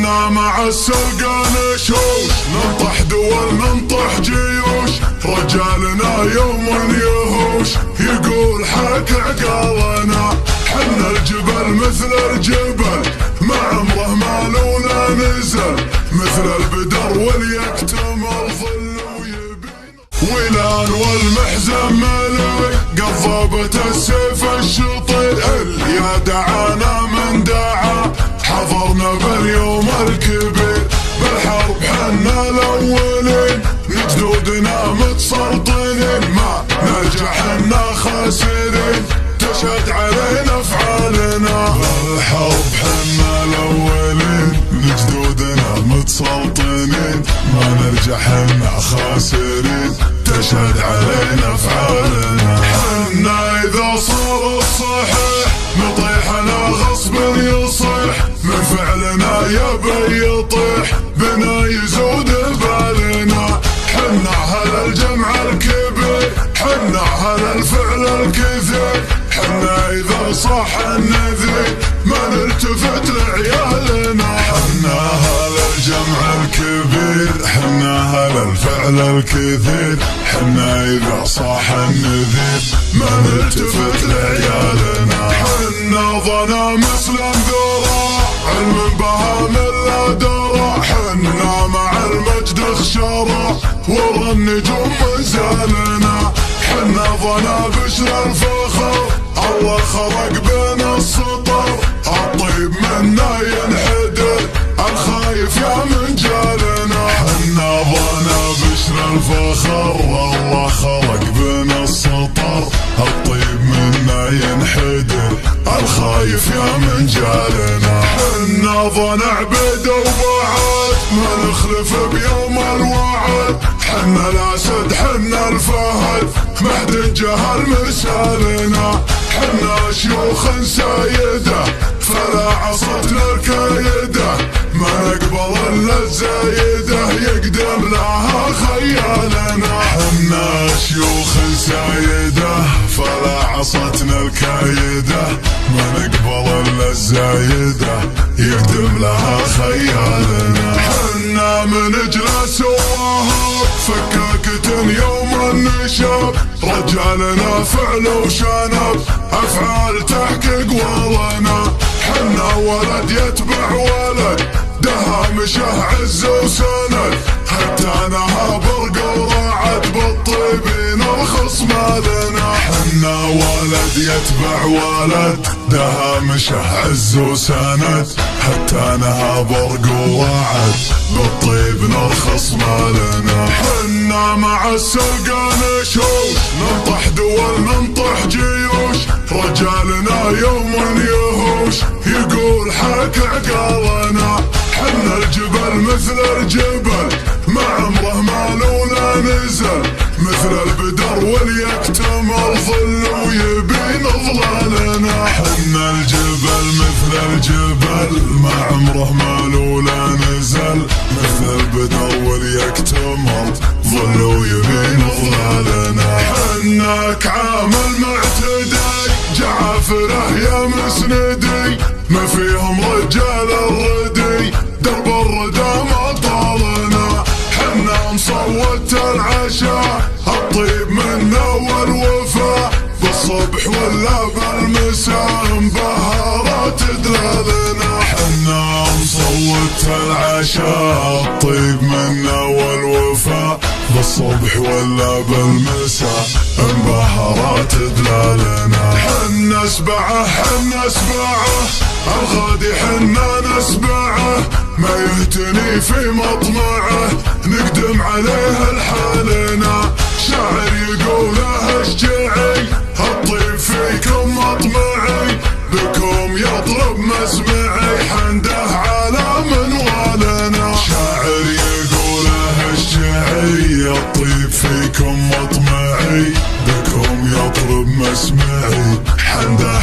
حنا مع السلقة نشوش، ننطح دول ننطح جيوش، رجالنا يوم يهوش يقول حك عقالنا. حنا الجبل مثل الجبل ما عمره مالونا نزل، مثل البدر واليكتم الظل ويبين ولان والمحزن ملك، قضبة السيف الشطير يا دعانا من دعا، حضرنا باليوم الكبير بالحرب حنا الاولين، جدودنا متسلطنين ما نرجع حنا خاسرين، تشهد علينا افعالنا. بالحرب حنا الاولين جدودنا متسلطنين ما نرجع حنا خاسرين، تشهد علينا افعالنا. حنا اذا صار الصحيح نطيح لا غصب يصيح، من فعلنا يبي يطيح بنا يزود بالنا. حنا اهل الجمع الكبير حنا اهل الفعل الكثير، حنا اذا صح النذير ما نلتفت لعيالنا. حنا اهل الجمع الكبير حنا اهل الفعل الكثير، حنا اذا صح النذير ما نلتفت لعيالنا. حنا ظنا مسلم ذرا علم بها من لا درى، حنا مع المجد خشرة ورا النجوم مزالنا. حنا ظنا بشر الفخر الله خلق بين السطر، الطيب منا ينحدر الخايف يا من جالنا. حنا ظنا بشر الفخر الله خلق بين السطر، الطيب منا ينحدر الخايف يا من جالنا. حنا ظنا عبد وبعد ما نخلف بيوم الوعد، حنا الاسد حنا الفهد مهد الجهل مرسالنا. حنا شيوخ سايده فلا عصتنا الكايده، ما نقبل الا الزايده يقدم لها خيالنا. حنا شيوخ سايده فلا عصتنا الكايده، ما نقبل الا الزايده يقدم لها خيالنا. حنا من اجلس ووهب فكاكة يوم النشاب، رجالنا فعل وشنب افعال تحقق ولنا. حنا ولد يتبع ولد دهامشه عز وسند، حتى نها برق ورعد بالطيبين الخصم لنا. حنا ولد يتبع ولد دهامشه عز وسند، حتى نها برق ورعد بالطيب نرخص مالنا. حنا مع السلقة نشوش، ننطح دول ننطح جيوش، رجالنا يوم يهوش يقول حك عقالنا. حنا الجبل مثل الجبل ما عمره مالونا نزل، مثل البدر واليكتم الظل ويبين ظلالنا. حنا الجبل مثل الجبل ما عمره مالونا نزل، مثل البدر واليكتم الظل ويبين ظلالنا. حنا كعام المعتدي جعافره يا مسندي، ما فيهم رجال الردي درب الردى ما طالنا. حنا مصوت العشاء الطيب منا والوفا، بالصبح ولا بالمساء انبهارات دلالنا. حنا مصوت العشاء الطيب منا والوفا، بالصبح ولا بالمساء انبهارات دلالنا. حنا سبعه حنا سبعه الغادي حنا نسبعه، ما يهتني في مطمعه نقدم عليه لحالنا. شاعر يقوله اشجعي الطيب فيكم مطمعي، بكم يطلب مسمعي حنده على منوالنا. شاعر يقوله اشجعي الطيب فيكم مطمعي، بكم يطلب مسمعي حنده